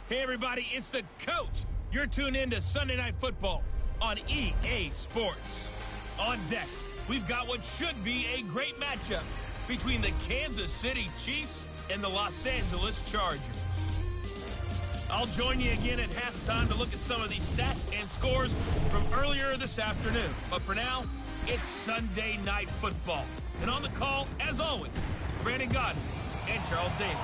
Hey, everybody, it's the coach. You're tuned in to Sunday Night Football on EA Sports. On deck, we've got what should be a great matchup between the Kansas City Chiefs and the Los Angeles Chargers. I'll join you again at halftime to look at some of these stats and scores from earlier this afternoon. But for now, it's Sunday Night Football. And on the call, as always, Brandon Godden and Charles Davis.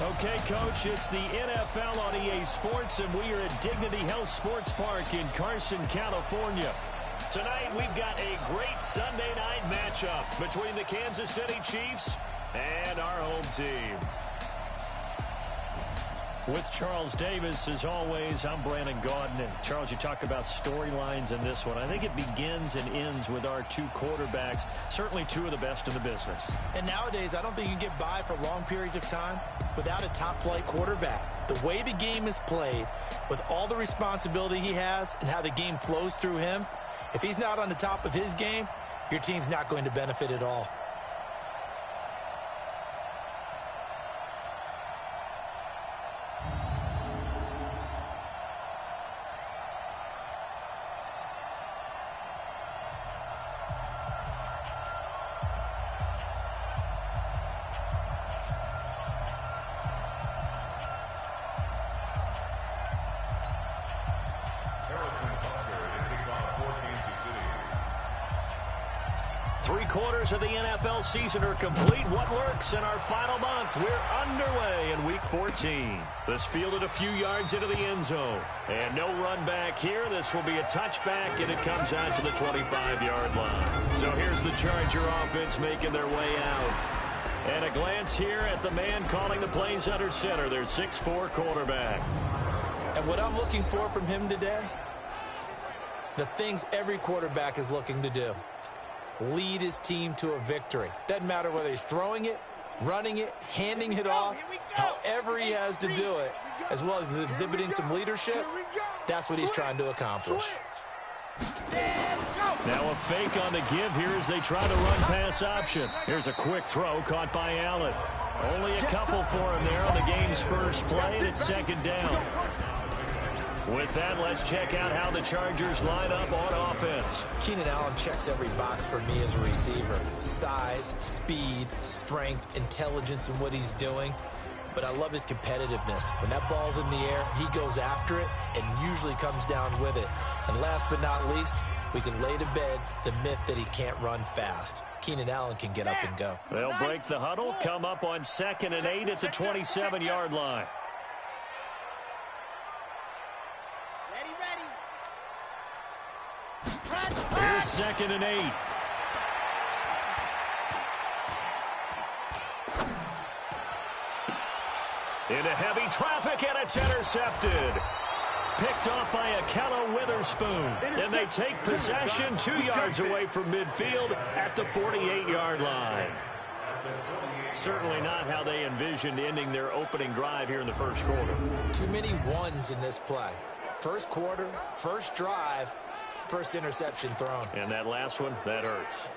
Okay, Coach, it's the NFL on EA Sports, and we are at Dignity Health Sports Park in Carson, California. Tonight, we've got a great Sunday night matchup between the Kansas City Chiefs and our home team. With Charles Davis, as always, I'm Brandon Gaudin. And Charles, you talk about storylines in this one. I think it begins and ends with our two quarterbacks, certainly two of the best in the business. And nowadays, I don't think you can get by for long periods of time without a top-flight quarterback. The way the game is played, with all the responsibility he has and how the game flows through him, if he's not on the top of his game, your team's not going to benefit at all. Three-quarters of the NFL season are complete. What lurks in our final month? We're underway in Week 14. This fielded a few yards into the end zone. And no run back here. This will be a touchback, and it comes out to the 25-yard line. So here's the Charger offense making their way out. And a glance here at the man calling the plays under center, their 6'4" quarterback. And what I'm looking for from him today, the things every quarterback is looking to do. Lead his team to a victory. Doesn't matter whether he's throwing it, running it, handing it off, however he has to do it, as well as exhibiting some leadership, that's what he's trying to accomplish. Now a fake on the give here as they try to run pass option. Here's a quick throw caught by Allen. Only a couple for him there on the game's first play, and it's second down. With that, let's check out how the Chargers line up on offense. Keenan Allen checks every box for me as a receiver. Size, speed, strength, intelligence in what he's doing. But I love his competitiveness. When that ball's in the air, he goes after it and usually comes down with it. And last but not least, we can lay to bed the myth that he can't run fast. Keenan Allen can get up and go. They'll break the huddle, come up on 2nd and 8 at the 27-yard line. Here's 2nd and 8. Into heavy traffic, and it's intercepted. Picked off by Akello Witherspoon. And they take possession 2 yards away from midfield at the 48-yard line. Certainly not how they envisioned ending their opening drive here in the first quarter. Too many ones in this play. First quarter, first drive, first interception thrown. And that last one, that hurts.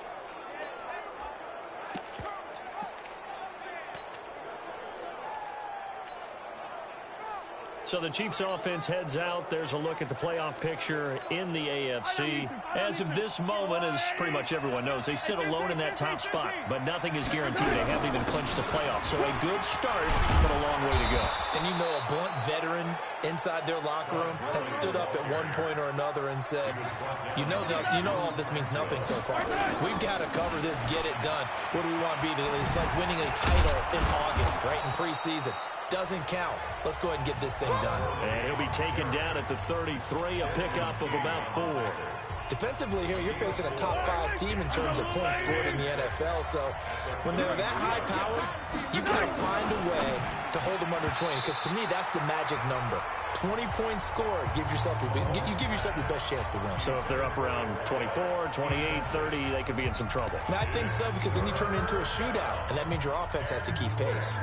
So the Chiefs offense heads out. There's a look at the playoff picture in the AFC. As of this moment, as pretty much everyone knows, they sit alone in that top spot. But nothing is guaranteed. They haven't even clinched the playoffs. So a good start, but a long way to go. And you know, a blunt veteran inside their locker room has stood up at one point or another and said, you know all this means nothing so far. We've got to cover this, get it done. What do we want to be? It's like winning a title in August, right, in preseason. Doesn't count. Let's go ahead and get this thing done. And he'll be taken down at the 33, a pickup of about 4. Defensively here, you're facing a top-5 team in terms of points scored in the NFL. So when they're that high-powered, you've got to find a way to hold them under 20. Because to me, that's the magic number. 20 points scored gives yourself you give yourself your best chance to win. So if they're up around 24, 28, 30, they could be in some trouble. And I think so, because then you turn it into a shootout, and that means your offense has to keep pace.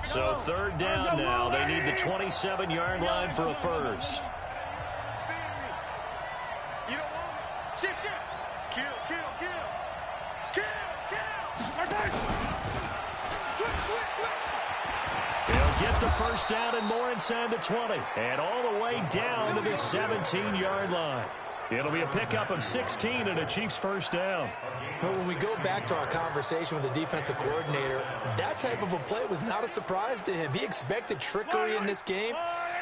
So 3rd down now. They need the 27-yard line for a first. You don't want it. Shift. Kill. Switch. He'll get the first down and more inside the 20. And all the way down to the 17-yard line. It'll be a pickup of 16 and a Chiefs first down. But when we go back to our conversation with the defensive coordinator, that type of a play was not a surprise to him. He expected trickery in this game,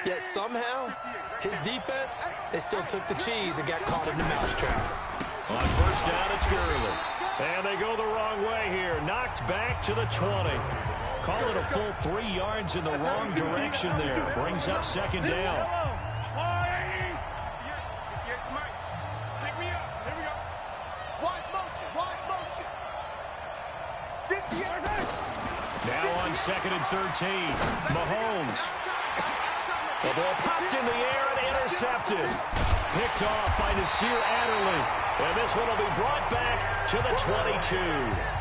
yet somehow his defense, they still took the cheese and got caught in the mousetrap. On first down, it's Gurley. And they go the wrong way here. Knocked back to the 20. Call it a full 3 yards in the wrong direction there. Brings up second down. Now on second and 13, Mahomes. The ball popped in the air and intercepted. Picked off by Nasir Adderley. And this one will be brought back to the 22.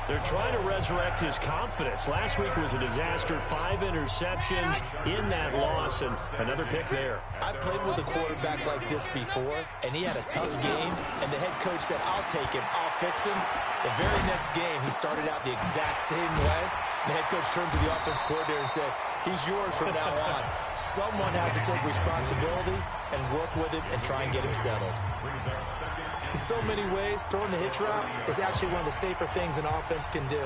They're trying to resurrect his confidence. Last week was a disaster. 5 interceptions in that loss, and another pick there. I played with a quarterback like this before, and he had a tough game, and the head coach said, I'll take him, I'll fix him. The very next game, he started out the exact same way. The head coach turned to the offense coordinator and said, he's yours from now on. Someone has to take responsibility and work with him and try and get him settled. In so many ways, throwing the hitch route is actually one of the safer things an offense can do.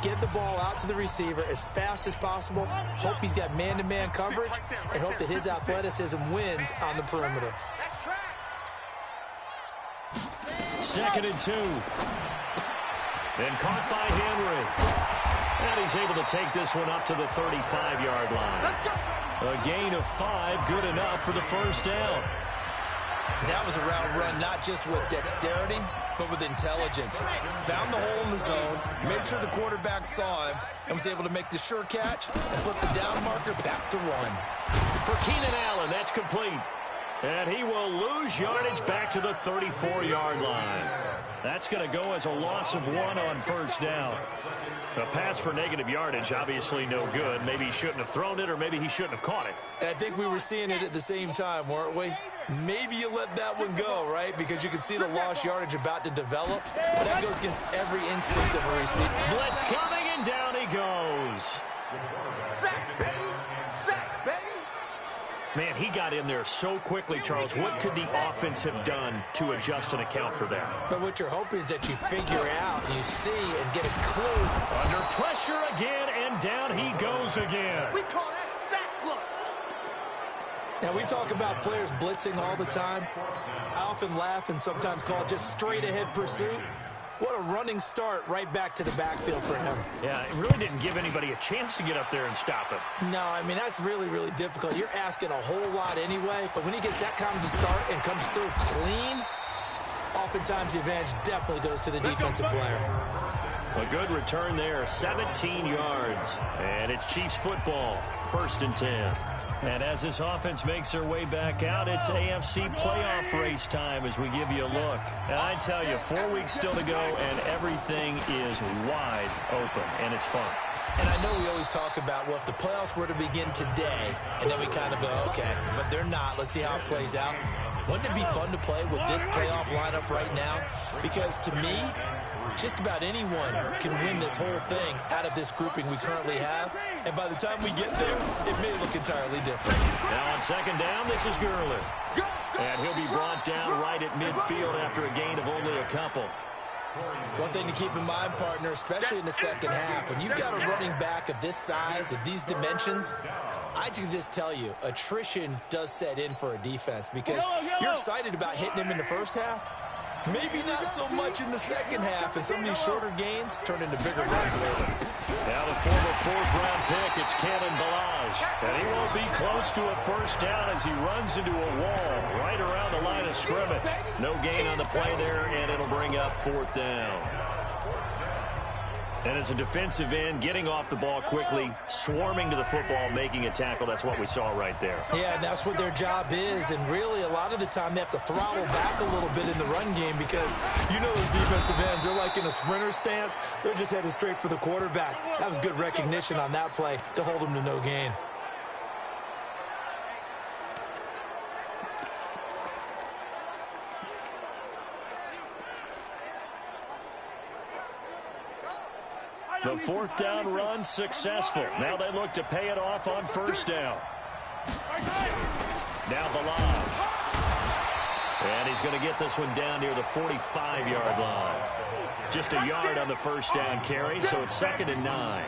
Get the ball out to the receiver as fast as possible, hope he's got man-to-man coverage, and hope that his athleticism wins on the perimeter. Second and 2. And caught by Henry. And he's able to take this one up to the 35-yard line. A gain of 5, good enough for the first down. That was a route run not just with dexterity, but with intelligence. Found the hole in the zone, made sure the quarterback saw him, and was able to make the sure catch and flip the down marker back to 1. For Keenan Allen, that's complete. And he will lose yardage back to the 34-yard line. That's going to go as a loss of 1 on first down. A pass for negative yardage, obviously no good. Maybe he shouldn't have thrown it, or maybe he shouldn't have caught it. And I think we were seeing it at the same time, weren't we? Maybe you let that one go, right? Because you can see the lost yardage about to develop. But that goes against every instinct of a receiver. Blitz coming, and down he goes. Sack, baby! Sack, baby! Man, he got in there so quickly, Charles. What could the offense have done to adjust and account for that? But what you're hoping is that you figure out, you see, and get a clue. Under pressure again, and down he goes again. We call that sack look. Now, we talk about players blitzing all the time. I often laugh and sometimes call it just straight-ahead pursuit. What a running start right back to the backfield for him. Yeah, it really didn't give anybody a chance to get up there and stop him. No, I mean, that's really, really difficult. You're asking a whole lot anyway, but when he gets that kind of a start and comes through clean, oftentimes the advantage definitely goes to the defensive player. A good return there, 17 yards. And it's Chiefs football, 1st and 10. And as this offense makes their way back out, it's AFC playoff race time as we give you a look. And I tell you, 4 weeks still to go, and everything is wide open, and it's fun. And I know we always talk about, well, if the playoffs were to begin today, and then we kind of go, okay, but they're not. Let's see how it plays out. Wouldn't it be fun to play with this playoff lineup right now? Because to me, just about anyone can win this whole thing out of this grouping we currently have. And by the time we get there, it may look entirely different. Now on second down, this is Gurley. And he'll be brought down right at midfield after a gain of only a couple. One thing to keep in mind, partner, especially in the second half, when you've got a running back of this size, of these dimensions, I can just tell you, attrition does set in for a defense because you're excited about hitting him in the first half. Maybe not so much in the second half, and some of these shorter gains turn into bigger runs later. Now the former 4th-round pick, it's Cannon Balaj. And he won't be close to a first down as he runs into a wall right around the line of scrimmage. No gain on the play there, and it'll bring up 4th down. And as a defensive end, getting off the ball quickly, swarming to the football, making a tackle, that's what we saw right there. Yeah, and that's what their job is, and really a lot of the time they have to throttle back a little bit in the run game because you know those defensive ends, they're like in a sprinter stance. They're just headed straight for the quarterback. That was good recognition on that play to hold him to no gain. The The fourth down run successful. Now they look to pay it off on first down. Now the line. And he's going to get this one down near the 45-yard line. Just a yard on the first down carry, so it's 2nd and 9.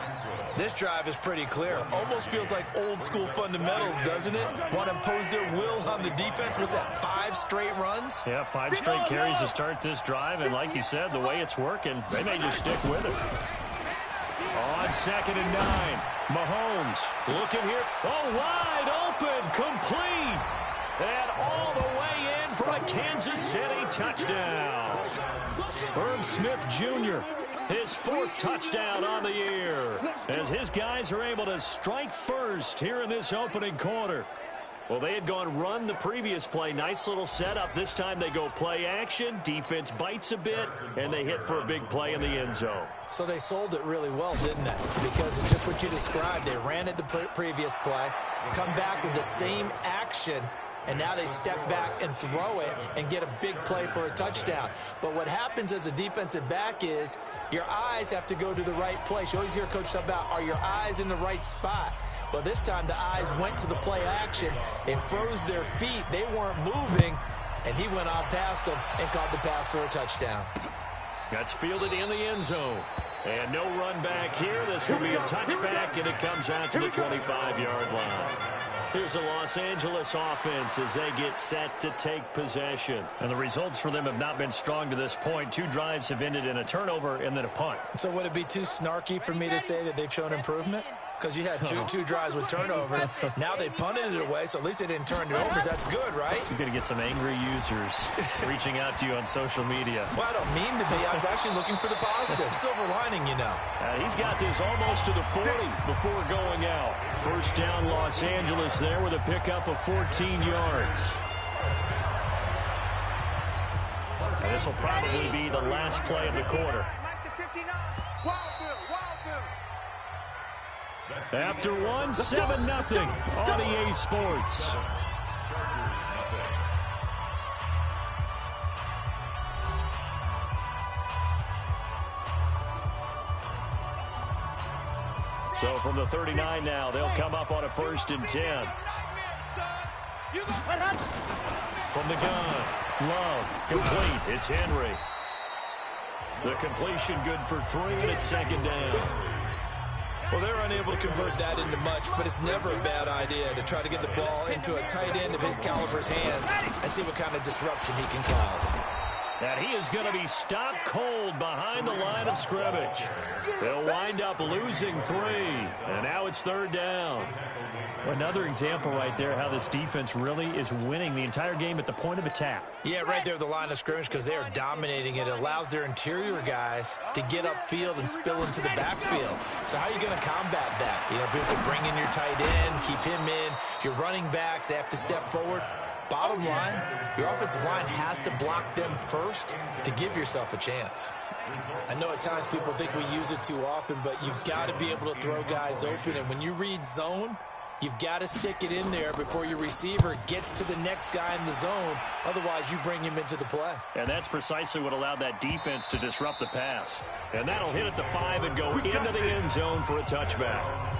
This drive is pretty clear. Almost feels like old school fundamentals, doesn't it? Want to impose their will on the defense. Was that 5 straight runs? Yeah, 5 straight carries to start this drive. And like you said, the way it's working, they may just stick with it. On 2nd and 9, Mahomes looking here. Oh, wide open, complete. And all the way in for a Kansas City touchdown. Irv Smith Jr., his 4th touchdown on the year, as his guys are able to strike first here in this opening quarter. Well, they had gone run the previous play. Nice little setup. This time they go play action. Defense bites a bit, and they hit for a big play in the end zone. So they sold it really well, didn't they? Because it's just what you described. They ran it the previous play, come back with the same action, and now they step back and throw it and get a big play for a touchdown. But what happens as a defensive back is your eyes have to go to the right place. You always hear Coach talk about, are your eyes in the right spot? Well, this time the eyes went to the play action. It froze their feet. They weren't moving, and he went on past them and caught the pass for a touchdown. That's fielded in the end zone. And no run back here. This will be a touchback, and it comes out to the 25-yard line. Here's the Los Angeles offense as they get set to take possession. And the results for them have not been strong to this point. 2 drives have ended in a turnover and then a punt. So would it be too snarky for me to say that they've shown improvement? Because you had two drives with turnovers. Now they punted it away, so at least they didn't turn it over. So that's good, right? You're going to get some angry users reaching out to you on social media. Well, I don't mean to be. I was actually looking for the positive. Silver lining, you know. He's got this almost to the 40 before going out. First down, Los Angeles there with a pickup of 14 yards. And this will probably be the last play of the quarter. After one, 7-0 on EA Sports. So from the 39 now, they'll come up on a 1st and 10. From the gun, Love, complete. It's Henry. The completion good for 3, and it's 2nd down. Well, they're unable to convert that into much, but it's never a bad idea to try to get the ball into a tight end of his caliber's hands and see what kind of disruption he can cause. And he is going to be stopped cold behind the line of scrimmage. They'll wind up losing 3, and now it's 3rd down. Another example right there how this defense really is winning the entire game at the point of attack. Yeah, right there at the line of scrimmage because they are dominating it. It allows their interior guys to get upfield and spill into the backfield. So how are you going to combat that? You know, if you bring in your tight end, keep him in. Your running backs, they have to step forward. Bottom line, your offensive line has to block them first to give yourself a chance. I know at times people think we use it too often, but you've got to be able to throw guys open. And when you read zone, you've got to stick it in there before your receiver gets to the next guy in the zone. Otherwise, you bring him into the play. And that's precisely what allowed that defense to disrupt the pass. And that'll hit at the 5 and go into the end zone for a touchback.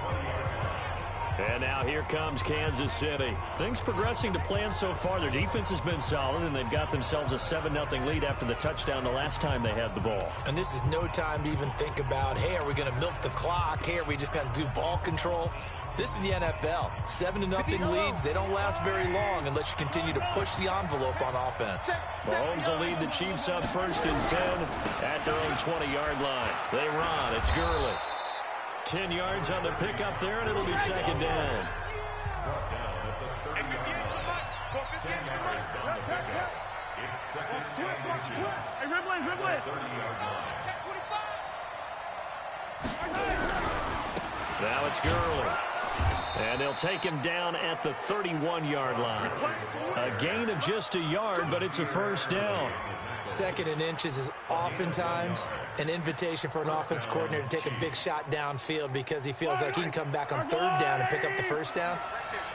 And now here comes Kansas City. Things progressing to plan so far. Their defense has been solid, and they've got themselves a 7-0 lead after the touchdown the last time they had the ball. And this is no time to even think about, hey, are we going to milk the clock? Hey, are we just going to do ball control? This is the NFL. 7-0 leads, they don't last very long unless you continue to push the envelope on offense. Mahomes will lead the Chiefs up 1st and 10 at their own 20-yard line. They run. It's Gurley. 10 yards on the pickup there, and it'll be 2nd down. Now it's Gurley. And they'll take him down at the 31-yard line. A gain of just a yard, but it's a 1st down. 2nd and inches is oftentimes an invitation for an offense coordinator to take a big shot downfield because he feels like he can come back on third down and pick up the first down.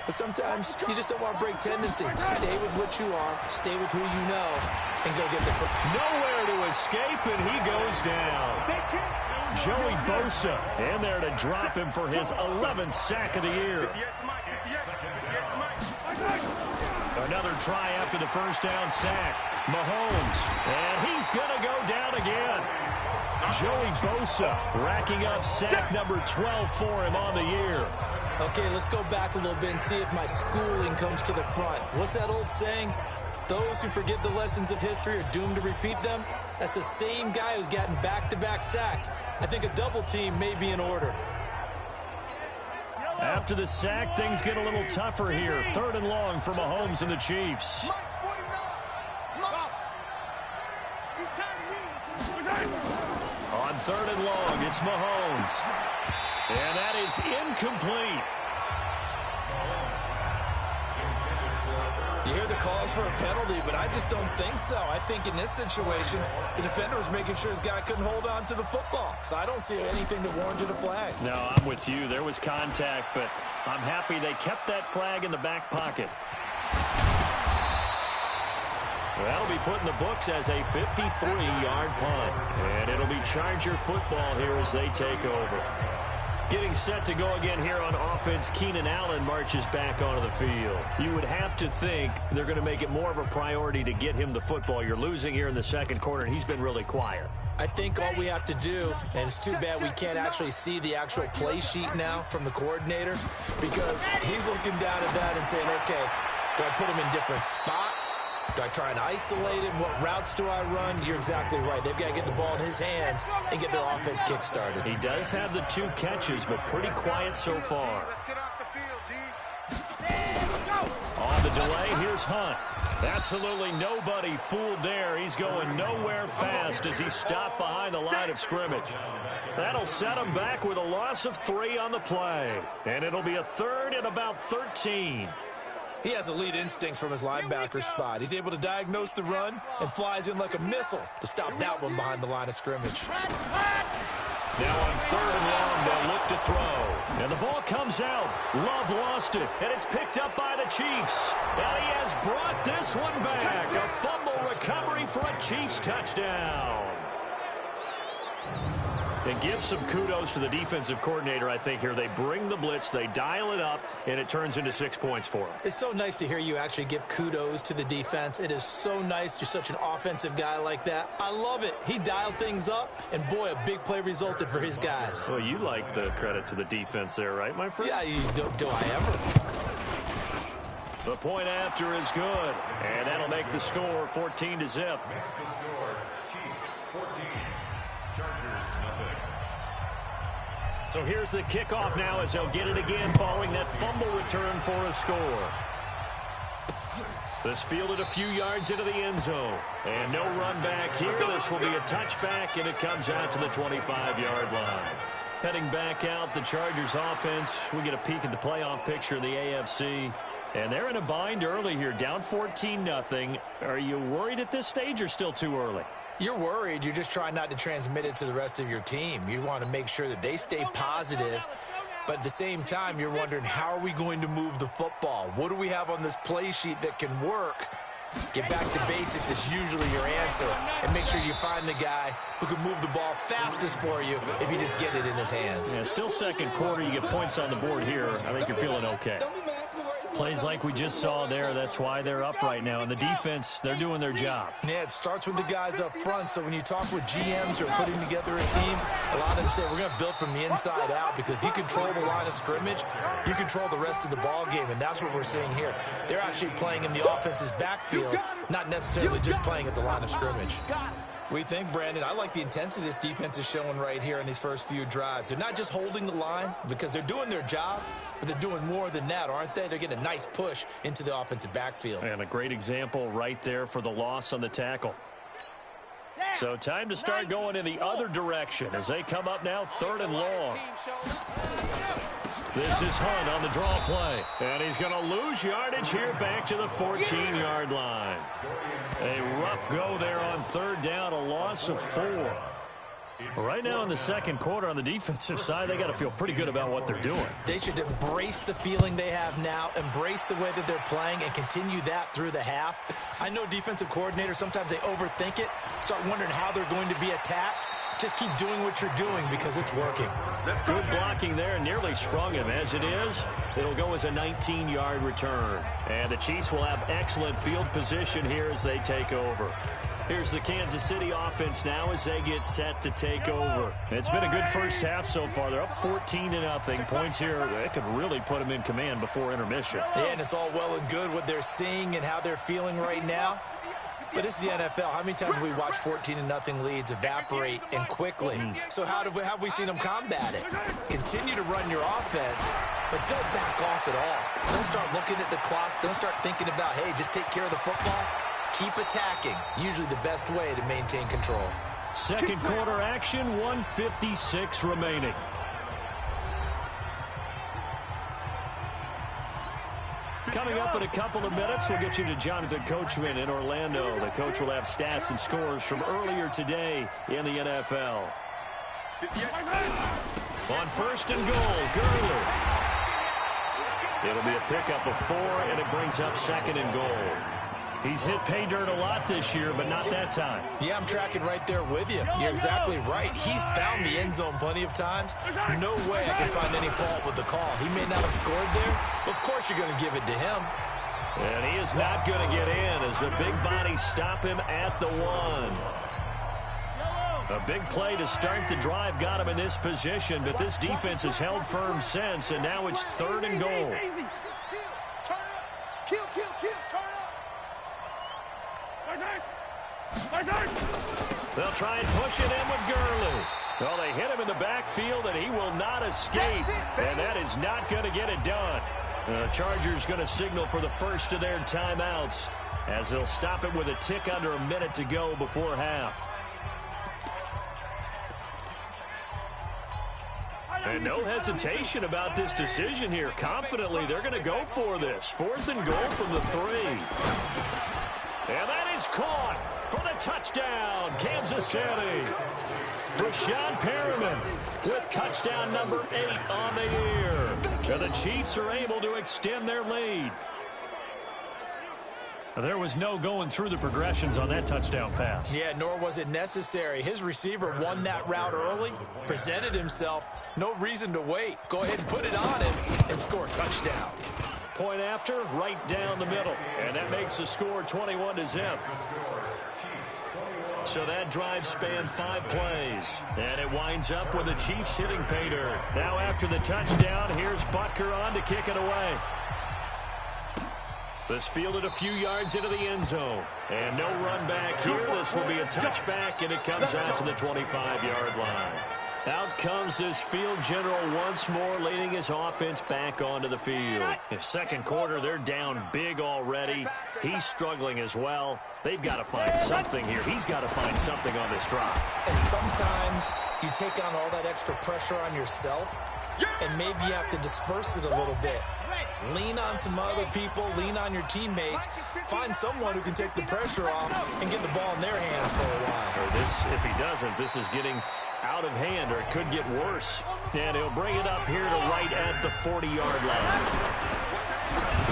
But sometimes you just don't want to break tendency. Stay with what you are, stay with who you know, and go get the first. Nowhere to escape, and he goes down. Joey Bosa in there to drop him for his 11th sack of the year. Another try after the first down sack. Mahomes, and he's going to go down again. Joey Bosa racking up sack number 12 for him on the year. Okay, let's go back a little bit and see if my schooling comes to the front. What's that old saying? Those who forget the lessons of history are doomed to repeat them. That's the same guy who's gotten back-to-back sacks. I think a double team may be in order. After the sack, things get a little tougher here. 3rd and long for Mahomes and the Chiefs. On 3rd and long, it's Mahomes. And that is incomplete. You hear the calls for a penalty, but I just don't think so. I think in this situation, the defender was making sure his guy couldn't hold on to the football. So I don't see anything that warranted a flag. No, I'm with you. There was contact, but I'm happy they kept that flag in the back pocket. That'll be put in the books as a 53-yard punt. And it'll be Charger football here as they take over. Getting set to go again here on offense, Keenan Allen marches back onto the field. You would have to think they're going to make it more of a priority to get him the football. You're losing here in the second quarter, and he's been really quiet. I think all we have to do, and it's too bad we can't actually see the actual play sheet now from the coordinator, because he's looking down at that and saying, okay, do I put him in different spots? Do I try and isolate him? What routes do I run? You're exactly right. They've got to get the ball in his hands and get their offense kick-started. He does have the 2 catches, but pretty quiet so far. On the delay, here's Hunt. Absolutely nobody fooled there. He's going nowhere fast as he stopped behind the line of scrimmage. That'll set him back with a loss of 3 on the play. And it'll be a 3rd and about 13. He has elite instincts from his linebacker spot. He's able to diagnose the run and flies in like a missile to stop that one behind the line of scrimmage. Now on 3rd and long, they'll look to throw. And the ball comes out. Love lost it, and it's picked up by the Chiefs. And he has brought this one back. A fumble recovery for a Chiefs touchdown. And give some kudos to the defensive coordinator, I think, here. They bring the blitz, they dial it up, and it turns into 6 points for them. It's so nice to hear you actually give kudos to the defense. It is so nice. You're such an offensive guy like that. I love it. He dialed things up, and boy, a big play resulted for his guys. Well, you like the credit to the defense there, right, my friend? Yeah, do I ever? The point after is good, and that'll make the score 14-0. Makes the score Chiefs 14, Chargers nothing. So here's the kickoff now as they'll get it again following that fumble return for a score. This fielded a few yards into the end zone. And no run back here. This will be a touchback, and it comes out to the 25-yard line. Heading back out, the Chargers offense. We get a peek at the playoff picture of the AFC. And they're in a bind early here, down 14-0. Are you worried at this stage or still too early? You're worried. You're just trying not to transmit it to the rest of your team. You want to make sure that they stay positive. But at the same time, you're wondering, how are we going to move the football? What do we have on this play sheet that can work? Get back to basics is usually your answer. And make sure you find the guy who can move the ball fastest for you if you just get it in his hands. Yeah, still second quarter. You get points on the board here. I think you're feeling okay. Plays like we just saw there, that's why they're up right now. And the defense, they're doing their job. Yeah, it starts with the guys up front. So when you talk with GMs who are putting together a team, a lot of them say, we're going to build from the inside out, because if you control the line of scrimmage, you control the rest of the ball game. And that's what we're seeing here. They're actually playing in the offense's backfield, not necessarily just playing at the line of scrimmage. What do you think, Brandon? I like the intensity this defense is showing right here in these first few drives. They're not just holding the line because they're doing their job, but they're doing more than that, aren't they? They're getting a nice push into the offensive backfield. And a great example right there for the loss on the tackle. So time to start going in the other direction as they come up now 3rd and long. This is Hunt on the draw play. And he's going to lose yardage here back to the 14-yard line. A rough go there on 3rd down, a loss of 4. Right now in the second quarter on the defensive side, they got to feel pretty good about what they're doing. They should embrace the feeling they have now, embrace the way that they're playing, and continue that through the half. I know defensive coordinators, sometimes they overthink it, start wondering how they're going to be attacked. Just keep doing what you're doing because it's working. Good blocking there, nearly sprung him. As it is, it'll go as a 19-yard return. And the Chiefs will have excellent field position here as they take over. Here's the Kansas City offense now as they get set to take over. It's been a good first half so far. They're up 14-0. Points here, that could really put them in command before intermission. Yeah, and it's all well and good what they're seeing and how they're feeling right now. But this is the NFL. How many times have we watched 14-0 leads evaporate and quickly? So how have we seen them combat it? Continue to run your offense, but don't back off at all. Don't start looking at the clock. Don't start thinking about, hey, just take care of the football. Keep attacking. Usually the best way to maintain control. Second quarter action, 1:56 remaining. Coming up in a couple of minutes, we'll get you to Jonathan Coachman in Orlando. The coach will have stats and scores from earlier today in the NFL. On first and goal, Gurley. It'll be a pickup of 4, and it brings up second and goal. He's hit pay dirt a lot this year, but not that time. Yeah, I'm tracking right there with you. You're exactly right. He's found the end zone plenty of times. No way I can find any fault with the call. He may not have scored there, but of course you're going to give it to him. And he is not going to get in as the big bodies stop him at the 1. A big play to start the drive got him in this position, but this defense has held firm since, and now it's third and goal. They'll try and push it in with Gurley. Well, they hit him in the backfield, and he will not escape. And that is not going to get it done. The Chargers going to signal for the first of their timeouts as they'll stop it with a tick under a minute to go before half. And no hesitation about this decision here. Confidently, they're going to go for this. Fourth and goal from the 3. And that is caught for the touchdown, Kansas City. Brashad Perriman with touchdown number 8 on the year. And the Chiefs are able to extend their lead. There was no going through the progressions on that touchdown pass. Yeah, nor was it necessary. His receiver won that route early, presented himself. No reason to wait. Go ahead and put it on him and score a touchdown. Point after, right down the middle. And that makes the score 21-0. So that drive spanned 5 plays. And it winds up with the Chiefs hitting pay dirt. Now after the touchdown, here's Butker on to kick it away. This fielded a few yards into the end zone. And no run back here. This will be a touchback, and it comes out to the 25-yard line. Out comes this field general once more, leading his offense back onto the field. In second quarter, they're down big already. He's struggling as well. They've got to find something here. He's got to find something on this drive. And sometimes you take on all that extra pressure on yourself, and maybe you have to disperse it a little bit. Lean on some other people, lean on your teammates, find someone who can take the pressure off and get the ball in their hands for a while. Or this, if he doesn't, this is getting out of hand, or it could get worse. And he'll bring it up here to right at the 40-yard line.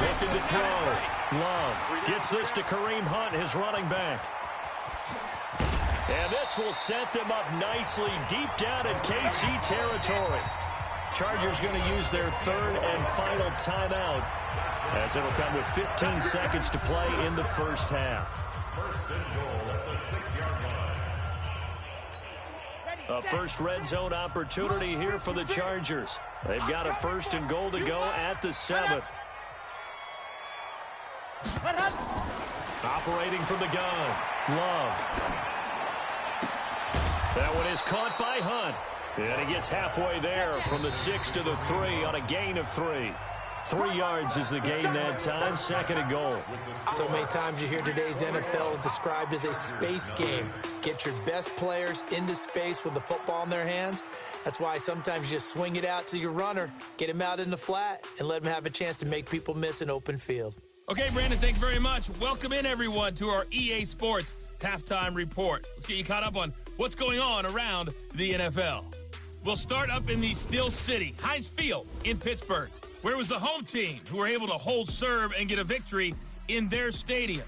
Looking to throw. Love gets this to Kareem Hunt, his running back. And this will set them up nicely deep down in KC territory. Chargers going to use their third and final timeout, as it'll come with 15 seconds to play in the first half. First and goal at the 6-yard line. A first red zone opportunity here for the Chargers. They've got a first and goal to go at the 7. Operating from the gun, Love. That one is caught by Hunt. And he gets halfway there from the 6 to the 3 on a gain of 3. 3 yards is the gain that time, second and goal. So many times you hear today's NFL described as a space game. Get your best players into space with the football in their hands. That's why sometimes you just swing it out to your runner, get him out in the flat, and let him have a chance to make people miss an open field. Okay, Brandon, thanks very much. Welcome in, everyone, to our EA Sports halftime report. Let's get you caught up on what's going on around the NFL. We'll start up in the Steel City, Heinz Field in Pittsburgh, where it was the home team who were able to hold serve and get a victory in their stadium.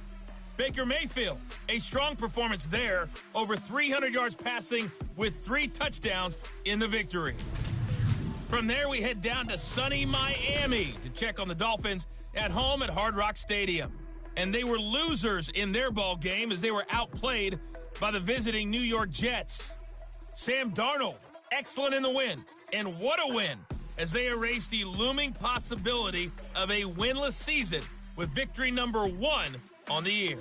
Baker Mayfield, a strong performance there, over 300 yards passing with 3 touchdowns in the victory. From there, we head down to sunny Miami to check on the Dolphins at home at Hard Rock Stadium. And they were losers in their ball game as they were outplayed by the visiting New York Jets. Sam Darnold, excellent in the win, and what a win as they erased the looming possibility of a winless season with victory number 1 on the year.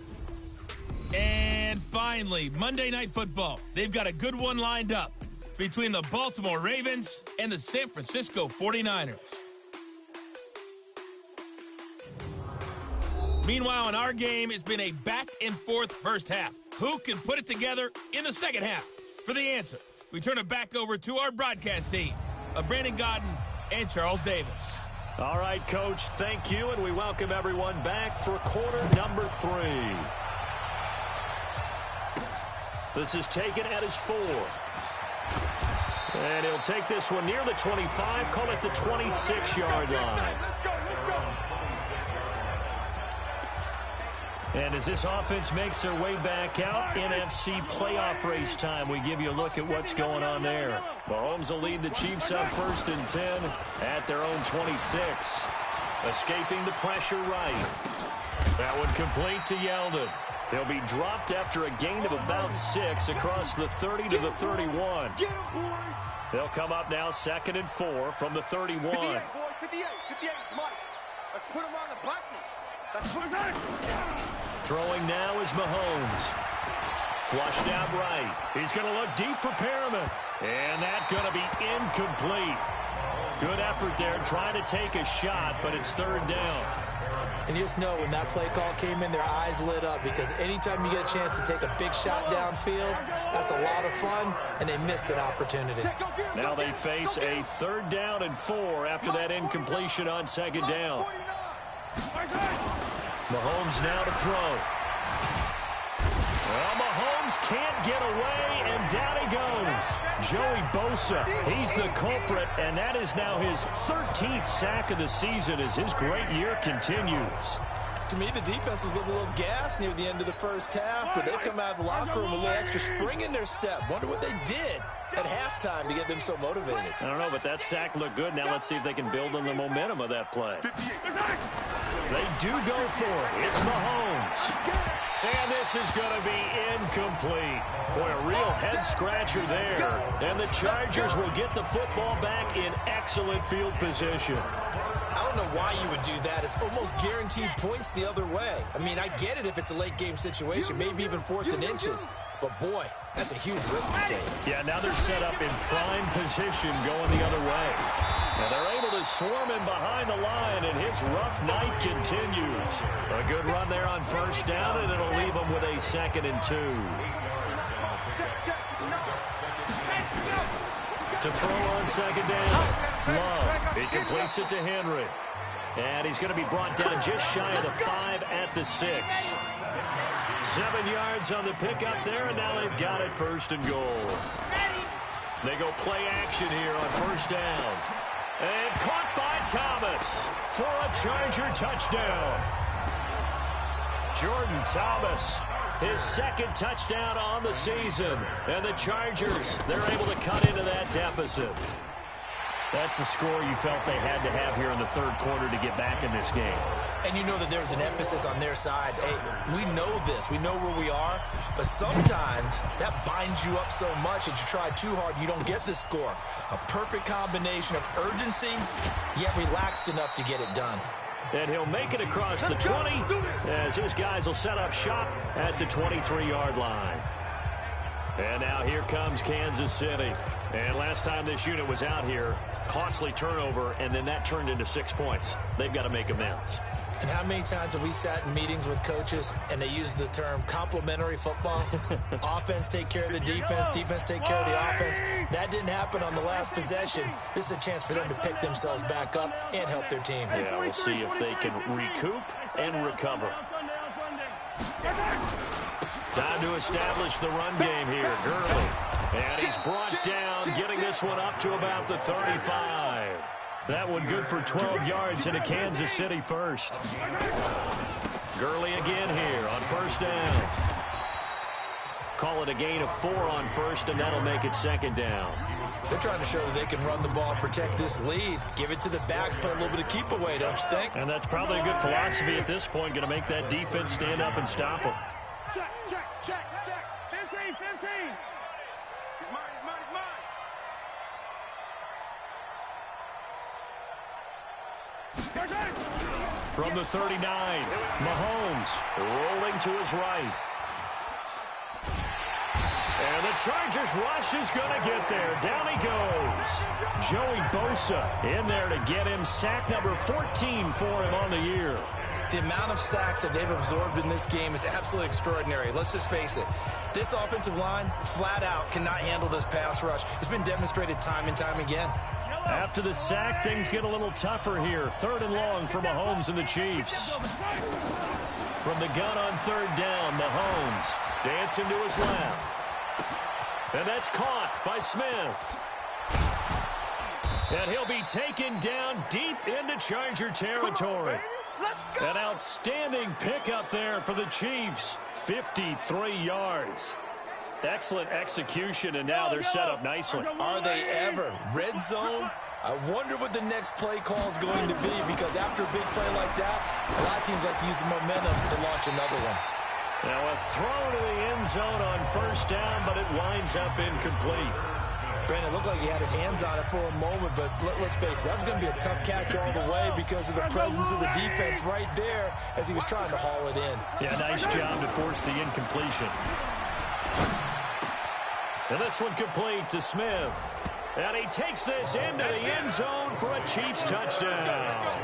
And finally, Monday Night Football. They've got a good one lined up between the Baltimore Ravens and the San Francisco 49ers. Meanwhile, in our game, it's been a back-and-forth first half. Who can put it together in the second half? For the answer, we turn it back over to our broadcast team of Brandon Godden and Charles Davis. All right, Coach, thank you, and we welcome everyone back for quarter number 3. This is taken at his 4. And he'll take this one near the 25, call it the 26-yard line. And as this offense makes their way back out, NFC playoff race time, we give you a look at what's going on there. Mahomes will lead the Chiefs up 1st and 10 at their own 26. Escaping the pressure right. That one complete to Yeldon. He'll be dropped after a gain of about 6 across the 30 to the 31. They'll come up now 2nd and 4 from the 31. 58, boy, 58, Mike. Let's put him on the buses. Let's put him on. Throwing now is Mahomes. Flushed out right. He's going to look deep for Perriman. And that's going to be incomplete. Good effort there trying to take a shot, but it's 3rd down. And you just know when that play call came in, their eyes lit up because anytime you get a chance to take a big shot downfield, that's a lot of fun, and they missed an opportunity. Now they face a 3rd down and 4 after that incompletion on 2nd down. Mahomes now to throw. Well, Mahomes can't get away, and down he goes. Joey Bosa, he's the culprit, and that is now his 13th sack of the season as his great year continues. To me, the defense was looking a little gassed near the end of the first half, but they come out of the locker room with a little extra spring in their step. Wonder what they did at halftime to get them so motivated. I don't know, but that sack looked good. Now let's see if they can build on the momentum of that play. They do go for it. It's Mahomes. And this is going to be incomplete. Boy, a real head-scratcher there. And the Chargers will get the football back in excellent field position. I don't know why you would do that. It's almost guaranteed points the other way. I mean, I get it if it's a late-game situation, maybe even 4th and inches. But, boy, that's a huge risk to take. Yeah, now they're set up in prime position going the other way. And they're able to swarm him behind the line, and his rough night continues. A good run there on 1st down, and it'll leave him with a 2nd and 2. To throw on 2nd down. Love. He completes it to Henry. And he's going to be brought down just shy of the 5 at the 6. 7 yards on the pickup there, and now they've got it 1st and goal. They go play action here on 1st down. And caught by Thomas for a Charger touchdown. Jordan Thomas, his 2nd touchdown on the season. And the Chargers, they're able to cut into that deficit. That's the score you felt they had to have here in the 3rd quarter to get back in this game. And you know that there's an emphasis on their side. Hey, we know this. We know where we are. But sometimes that binds you up so much that you try too hard, you don't get the score. A perfect combination of urgency, yet relaxed enough to get it done. And he'll make it across the 20 as his guys will set up shop at the 23-yard line. And now here comes Kansas City. And last time this unit was out here, costly turnover, and then that turned into 6 points. They've got to make amends. And how many times have we sat in meetings with coaches and they use the term complementary football? Offense take care of the defense, defense take care of the offense. That didn't happen on the last possession. This is a chance for them to pick themselves back up and help their team. Yeah, we'll see if they can recoup and recover. Time to establish the run game here. Gurley. And he's brought down, getting this one up to about the 35. That one good for 12 yards into Kansas City first. Gurley again here on first down. Call it a gain of 4 on first, and that'll make it second down. They're trying to show that they can run the ball, protect this lead. Give it to the backs, play a little bit of keep away, don't you think? And that's probably a good philosophy at this point, going to make that defense stand up and stop them. Check, check, check, check. 15, 15. He's mine, he's mine, he's mine. From the 39, Mahomes rolling to his right. And the Chargers rush is going to get there. Down he goes. Joey Bosa in there to get him sack number 14 for him on the year. The amount of sacks that they've absorbed in this game is absolutely extraordinary. Let's just face it. This offensive line, flat out, cannot handle this pass rush. It's been demonstrated time and time again. After the sack, things get a little tougher here. 3rd and long for Mahomes and the Chiefs. From the gun on 3rd down, Mahomes dancing to his left. And that's caught by Smith. And he'll be taken down deep into Charger territory. An outstanding pickup there for the Chiefs. 53 yards. Excellent execution, and now they're set up nicely. Are they ever? Red zone? I wonder what the next play call is going to be, because after a big play like that, a lot of teams like to use the momentum to launch another one. Now a throw to the end zone on first down, but it winds up incomplete. Brandon, it looked like he had his hands on it for a moment, but let's face it, that was going to be a tough catch all the way because of the presence of the defense right there as he was trying to haul it in. Yeah, nice job to force the incompletion. And this one complete to Smith. And he takes this into the end zone for a Chiefs touchdown.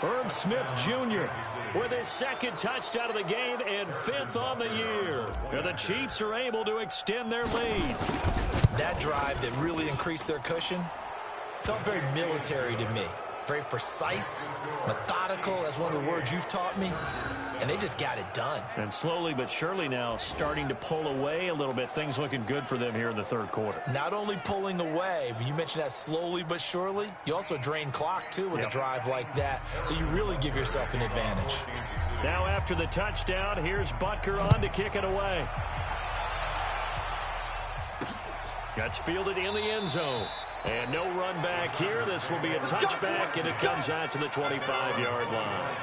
Irv Smith Jr. with his 2nd touchdown of the game and 5th on the year. And the Chiefs are able to extend their lead. That drive that really increased their cushion felt very military to me. Very precise, methodical. That's one of the words you've taught me. And they just got it done. And slowly but surely now starting to pull away a little bit. Things looking good for them here in the 3rd quarter. Not only pulling away, but you mentioned that slowly but surely. You also drain clock, too, with a drive like that. So you really give yourself an advantage. Now after the touchdown, here's Butker on to kick it away. That's fielded in the end zone. And no run back here. This will be a touchback, and it comes out to the 25-yard line.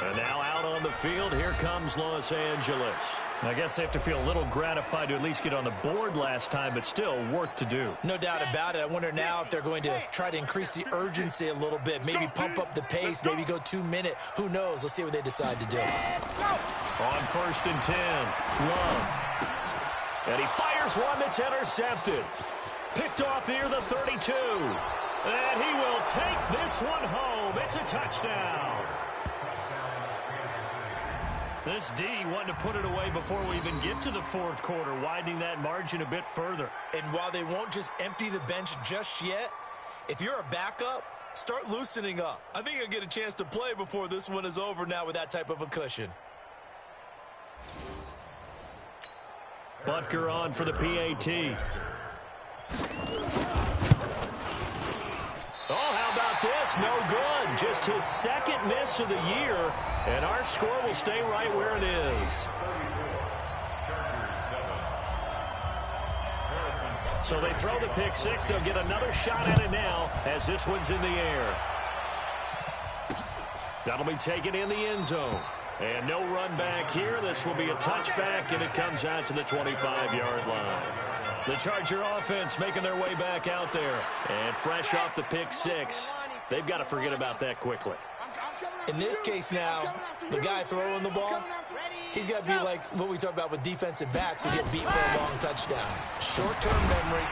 And now out on the field, here comes Los Angeles. I guess they have to feel a little gratified to at least get on the board last time, but still work to do. No doubt about it. I wonder now if they're going to try to increase the urgency a little bit, maybe pump up the pace, maybe go 2-minute. Who knows? Let's see what they decide to do. On 1st and 10, Love. And he fires one that's intercepted. Picked off near the 32. And he will take this one home. It's a touchdown. This D wanted to put it away before we even get to the 4th quarter, widening that margin a bit further. And while they won't just empty the bench just yet, if you're a backup, start loosening up. I think you'll get a chance to play before this one is over now with that type of a cushion. Butker on for the PAT. Oh, how about this? No good. Just his 2nd miss of the year, and our score will stay right where it is. So they throw the pick 6. They'll get another shot at it now as this one's in the air. That'll be taken in the end zone. And no run back here. This will be a touchback, and it comes out to the 25-yard line. The Charger offense making their way back out there. And fresh off the pick 6, they've got to forget about that quickly. In this case now, the guy throwing the ball, he's got to be like what we talk about with defensive backs who get beat for a long touchdown. Short-term memory,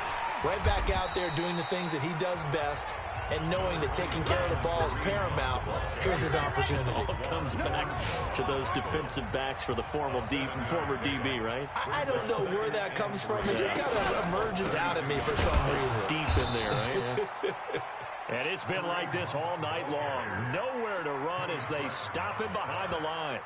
right back out there doing the things that he does best, and knowing that taking care of the ball is paramount. Here's his opportunity. It all comes back to those defensive backs for the former DB, right? I don't know where that comes from. It just kind of emerges out of me for some reason. It's deep in there, right? And it's been like this all night long. Nowhere to run as they stop him behind the line.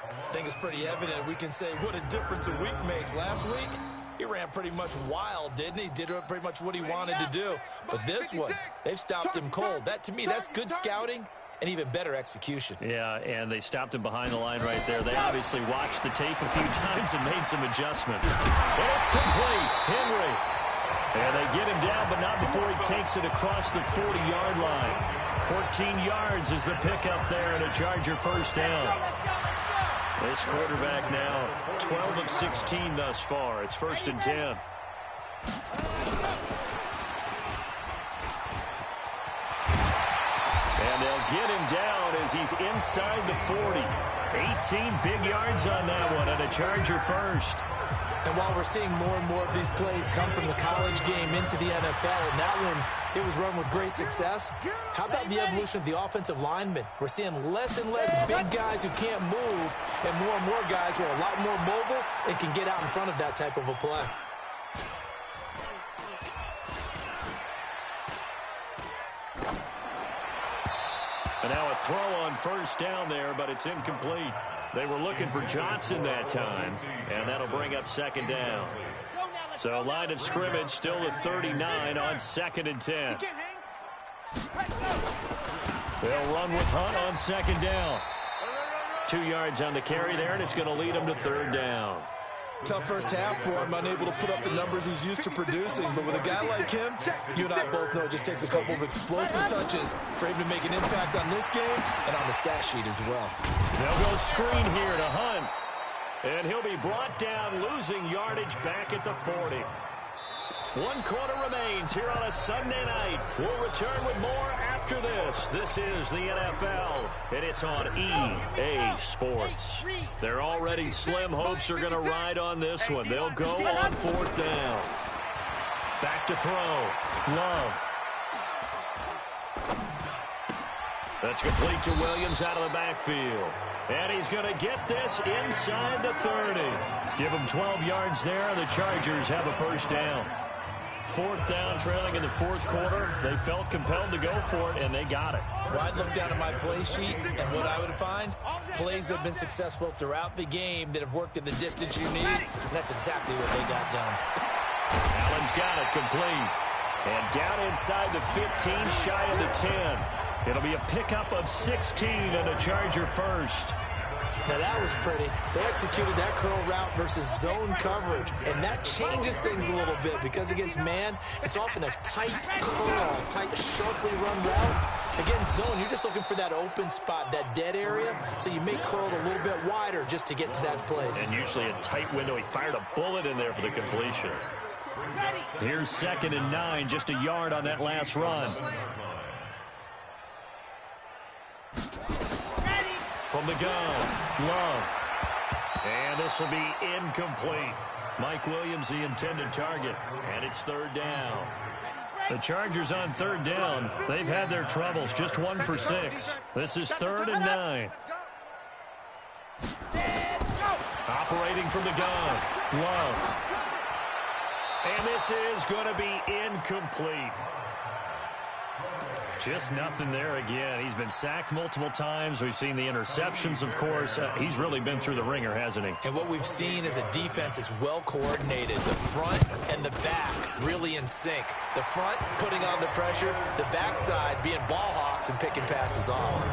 I think it's pretty evident. We can say what a difference a week makes. Last week, he ran pretty much wild, didn't he? Did pretty much what he wanted to do. But this one, they've stopped him cold. That, to me, that's good scouting and even better execution. Yeah, and they stopped him behind the line right there. They obviously watched the tape a few times and made some adjustments. And it's complete. Henry. And they get him down, but not before he takes it across the 40-yard line. 14 yards is the pickup there and a Charger first down. This quarterback now 12 of 16 thus far. It's 1st and 10. And they'll get him down as he's inside the 40. 18 big yards on that one and a Charger first. And while we're seeing more and more of these plays come from the college game into the NFL, and that one, it was run with great success, how about the evolution of the offensive linemen? We're seeing less and less big guys who can't move and more guys who are a lot more mobile and can get out in front of that type of a play. And now a throw on first down there, but it's incomplete. They were looking for Johnson that time, and that'll bring up 2nd down. So line of scrimmage still at 39 on 2nd and 10. They'll run with Hunt on 2nd down. 2 yards on the carry there, and it's going to lead them to 3rd down. Tough first half for him, unable to put up the numbers he's used to producing. But with a guy like him, you and I both know it just takes a couple of explosive touches for him to make an impact on this game and on the stat sheet as well. They'll go screen here to Hunt. And he'll be brought down, losing yardage back at the 40. 1 quarter remains here on a Sunday night. We'll return with more after this. This is the NFL, and it's on EA Sports. Their already slim hopes are going to ride on this one. They'll go on 4th down. Back to throw. Love. That's complete to Williams out of the backfield. And he's going to get this inside the 30. Give him 12 yards there, and the Chargers have a first down. 4th down, trailing in the 4th quarter. They felt compelled to go for it, and they got it. Well, I'd look down at my play sheet, and what I would find, plays that have been successful throughout the game that have worked at the distance you need, and that's exactly what they got done. Allen's got it complete. And down inside the 15, shy of the 10. It'll be a pickup of 16 and a Charger first. Now that was pretty. They executed that curl route versus zone coverage, and that changes things a little bit because against man, it's often a tight curl, tight, sharply run route. Against zone, you're just looking for that open spot, that dead area, so you may curl it a little bit wider just to get to that place. And usually a tight window. He fired a bullet in there for the completion. Here's 2nd and 9, just a yard on that last run. From the gun, Love. And this will be incomplete. Mike Williams, the intended target, and it's 3rd down. The Chargers on 3rd down. They've had their troubles, just 1 for 6. This is 3rd and 9. Operating from the gun, Love. And this is going to be incomplete. Just nothing there again. He's been sacked multiple times. We've seen the interceptions, of course. He's really been through the ringer, hasn't he? And what we've seen is a defense that's well coordinated. The front and the back really in sync. The front putting on the pressure, the backside being ball hawks and picking passes off.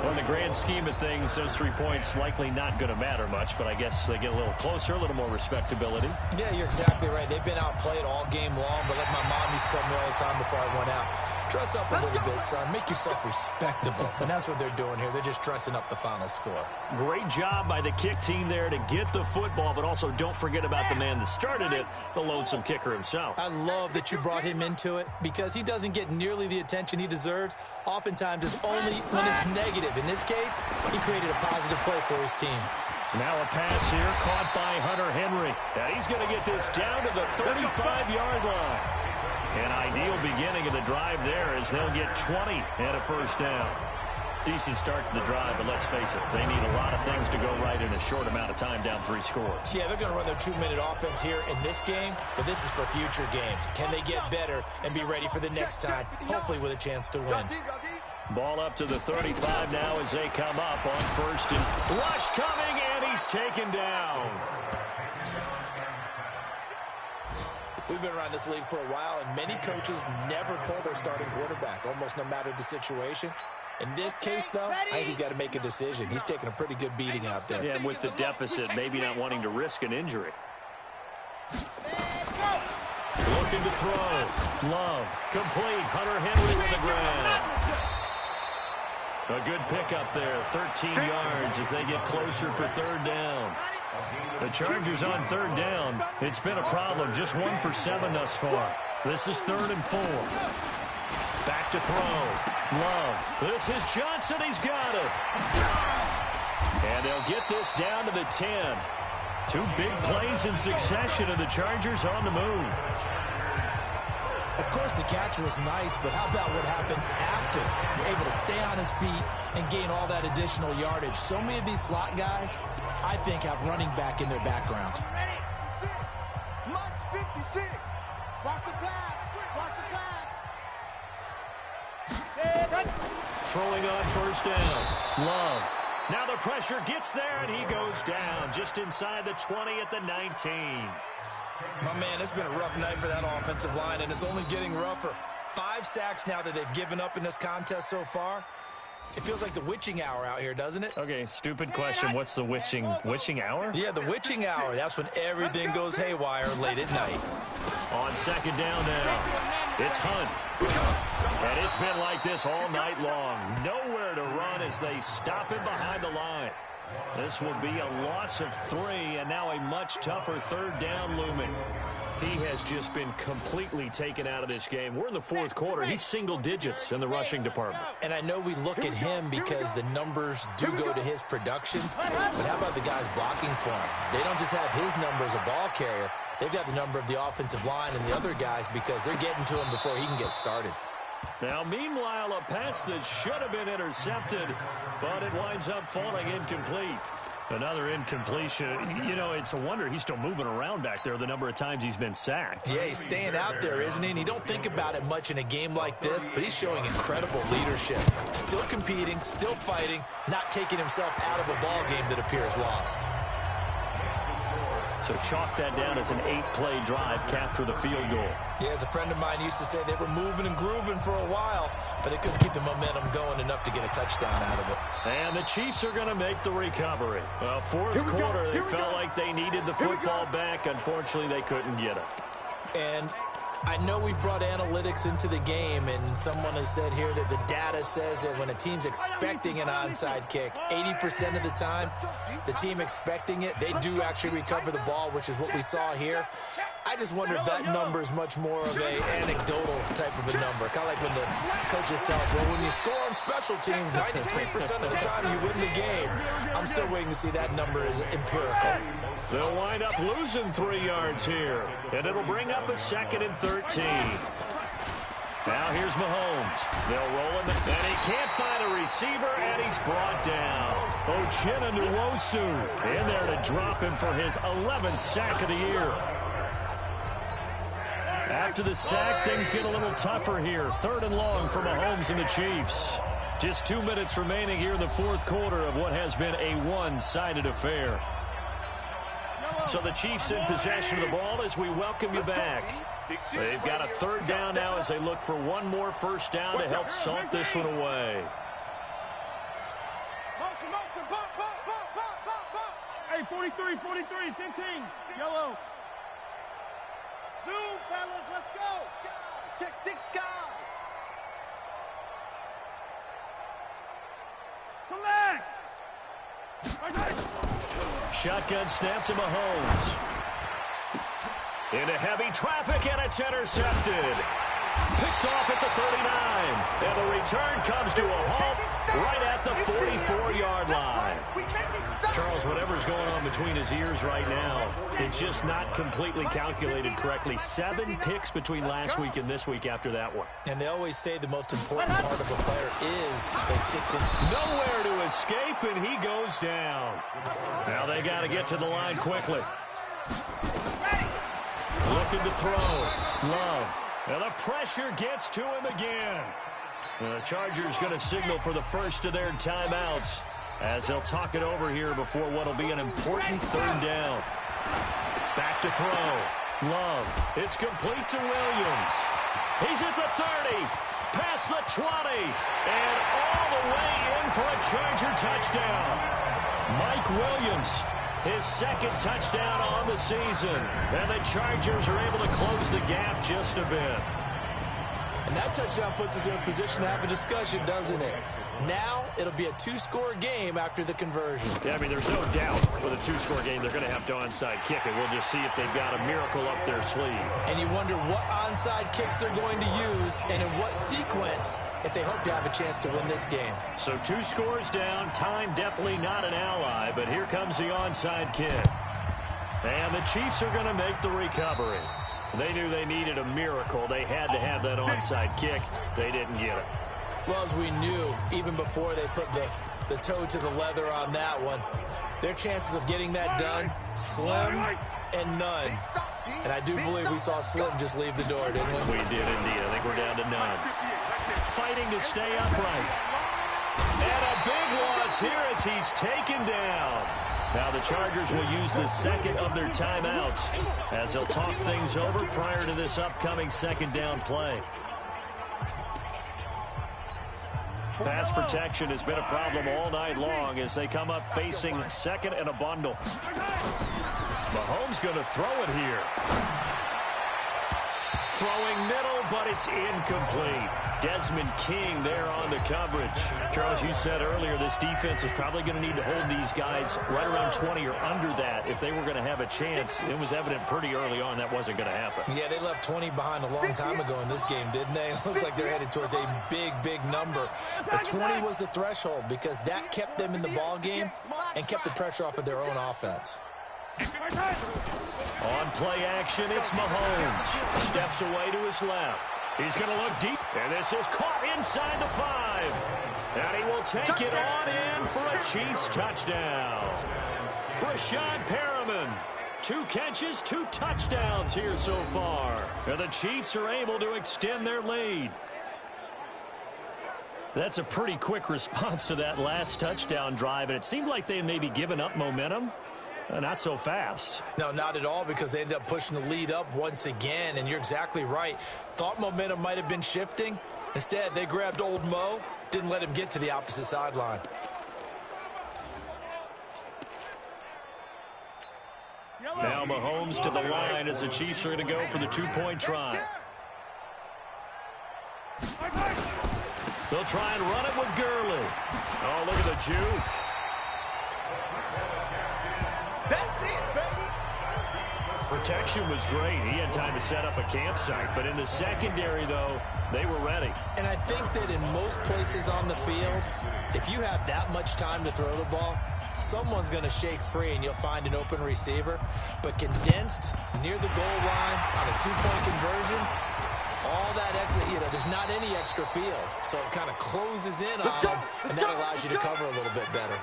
Well, in the grand scheme of things, those 3 points likely not going to matter much, but I guess they get a little closer, a little more respectability. Yeah, you're exactly right. They've been outplayed all game long, but like my mom used to tell me all the time before I went out, dress up a little bit, son. Make yourself respectable. And that's what they're doing here. They're just dressing up the final score. Great job by the kick team there to get the football, but also don't forget about the man that started it, the lonesome kicker himself. I love that you brought him into it because he doesn't get nearly the attention he deserves. Oftentimes, it's only when it's negative. In this case, he created a positive play for his team. Now a pass here caught by Hunter Henry. Now he's going to get this down to the 35-yard line. An ideal beginning of the drive there as they'll get 20 and a first down. Decent start to the drive, but let's face it, they need a lot of things to go right in a short amount of time, down 3 scores. Yeah, they're going to run their 2-minute offense here in this game, but this is for future games. Can they get better and be ready for the next time, hopefully with a chance to win? Ball up to the 35 now as they come up on first and rush coming, and he's taken down. We've been around this league for a while, and many coaches never pull their starting quarterback, almost no matter the situation. In this case, though, I think he's got to make a decision. He's taking a pretty good beating out there. Yeah, and with the deficit, maybe not wanting to risk an injury. Looking to throw. Love. Complete. Hunter Henry with the grab. A good pickup there. 13 yards as they get closer for third down. The Chargers on third down. It's been a problem. Just 1 for 7 thus far. This is 3rd and 4. Back to throw. Love. This is Johnson. He's got it. And they'll get this down to the 10. 2 big plays in succession, and the Chargers on the move. Of course, the catch was nice, but how about what happened after? Able to stay on his feet and gain all that additional yardage. So many of these slot guys, I think, have running back in their background. March 56. Watch the pass. Watch the pass. Throwing on first down. Love. Now the pressure gets there, and he goes down just inside the 20 at the 19. My man, it's been a rough night for that offensive line, and it's only getting rougher. 5 sacks now that they've given up in this contest so far. It feels like the witching hour out here, doesn't it? Okay, stupid question. What's the witching hour? Yeah, the witching hour. That's when everything goes haywire late at night. On second down now, it's Hunt. And it's been like this all night long. Nowhere to run as they stop him behind the line. This will be a loss of 3, and now a much tougher third down looming. He has just been completely taken out of this game. We're in the 4th quarter. He's single digits in the rushing department. And I know we look at him because the numbers do go to his production, but how about the guys blocking for him? They don't just have his number as a ball carrier. They've got the number of the offensive line and the other guys because they're getting to him before he can get started. Now, meanwhile, a pass that should have been intercepted, but it winds up falling incomplete. Another incompletion. You know, it's a wonder he's still moving around back there the number of times he's been sacked. Yeah, he's staying out there, isn't he? And you don't think about it much in a game like this, but he's showing incredible leadership. Still competing, still fighting, not taking himself out of a ball game that appears lost. So chalk that down as an 8-play drive, capture the field goal. Yeah, as a friend of mine used to say, they were moving and grooving for a while, but they couldn't keep the momentum going enough to get a touchdown out of it. And the Chiefs are going to make the recovery. Well, 4th quarter, they felt like they needed the football back. Unfortunately, they couldn't get it. And I know we brought analytics into the game, and someone has said here that the data says that when a team's expecting an onside kick, 80% of the time, the team expecting it, they do actually recover the ball, which is what we saw here. I just wonder if that number is much more of a anecdotal type of a number. Kind of like when the coaches tell us, well, when you score on special teams, 93% of the time you win the game. I'm still waiting to see that number is empirical. They'll wind up losing 3 yards here, and it'll bring up a 2nd and 13. Now here's Mahomes. They'll roll him, and he can't find a receiver, and he's brought down. Uchenna Nwosu in there to drop him for his 11th sack of the year. After the sack, things get a little tougher here. 3rd and long for Mahomes and the Chiefs. Just 2 minutes remaining here in the 4th quarter of what has been a one-sided affair. So the Chiefs in possession of the ball as we welcome you back. They've got a 3rd down now as they look for one more first down to help salt this one away. Motion, motion, pop, pop, pop, pop, pop, pop. Hey, 43, 43, 15, yellow. Zoom, fellas, let's go. Check 6 guys. Come back. Shotgun snap to Mahomes. Into heavy traffic, and it's intercepted. Picked off at the 39. And the return comes to a halt right at the 44-yard line. Charles, whatever's going on between his ears right now, it's just not completely calculated correctly. 7 picks between last week and this week after that one. And they always say the most important part of a player is those 6 inches. Nowhere to escape, and he goes down. Now they got to get to the line quickly. Looking to throw. Love. And the pressure gets to him again. The Chargers going to signal for the first of their timeouts as they'll talk it over here before what will be an important third down. Back to throw. Love. It's complete to Williams. He's at the 30. Past the 20. And all the way in for a Charger touchdown. Mike Williams, his second touchdown on the season. And the Chargers are able to close the gap just a bit. And that touchdown puts us in a position to have a discussion, doesn't it? Now it'll be a two-score game after the conversion. Yeah, I mean, there's no doubt with a two-score game they're going to have to onside kick it. We'll just see if they've got a miracle up their sleeve. And you wonder what onside kicks they're going to use and in what sequence if they hope to have a chance to win this game. So 2 scores down, time definitely not an ally, but here comes the onside kick. And the Chiefs are going to make the recovery. They knew they needed a miracle. They had to have that onside kick. They didn't get it. Well, as we knew, even before they put the toe to the leather on that one, their chances of getting that done, slim and none. And I do believe we saw Slim just leave the door, didn't we? We did indeed. I think we're down to none. Fighting to stay upright. And a big loss here as he's taken down. Now the Chargers will use the second of their timeouts as they'll talk things over prior to this upcoming second down play. Pass protection has been a problem all night long as they come up facing second and a bundle. Mahomes going to throw it here. Throwing middle, but it's incomplete. Desmond King there on the coverage. Charles, you said earlier this defense is probably going to need to hold these guys right around 20 or under that if they were going to have a chance. It was evident pretty early on that wasn't going to happen. Yeah, they left 20 behind a long time ago in this game, didn't they? It looks like they're headed towards a big, big number. But 20 was the threshold because that kept them in the ball game and kept the pressure off of their own offense. On play action, it's Mahomes. Steps away to his left. He's going to look deep, and this is caught inside the 5. And he will take it on in for a Chiefs touchdown. Brashad Perriman, 2 catches, 2 touchdowns here so far. And the Chiefs are able to extend their lead. That's a pretty quick response to that last touchdown drive, and it seemed like they had maybe given up momentum. Not so fast. No, not at all, because they ended up pushing the lead up once again, and you're exactly right. Thought momentum might have been shifting. Instead, they grabbed old Mo, didn't let him get to the opposite sideline. Now Mahomes to the line as the Chiefs are going to go for the 2-point try. They'll try and run it with Gurley. Oh, look at the juke. Protection was great. He had time to set up a campsite. But in the secondary, though, they were ready. And I think that in most places on the field, if you have that much time to throw the ball, someone's going to shake free and you'll find an open receiver. But condensed near the goal line on a 2-point conversion, all that extra, there's not any extra field. So it kind of closes in on them, and that allows you to cover a little bit better.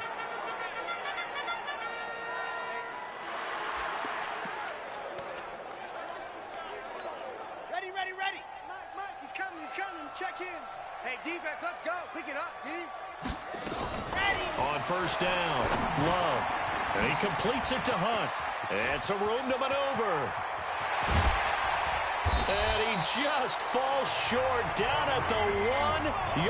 Check in. Hey, defense, let's go. Pick it up, D. Ready. On first down, Love. And he completes it to Hunt. And some room to maneuver. And he just falls short down at the 1.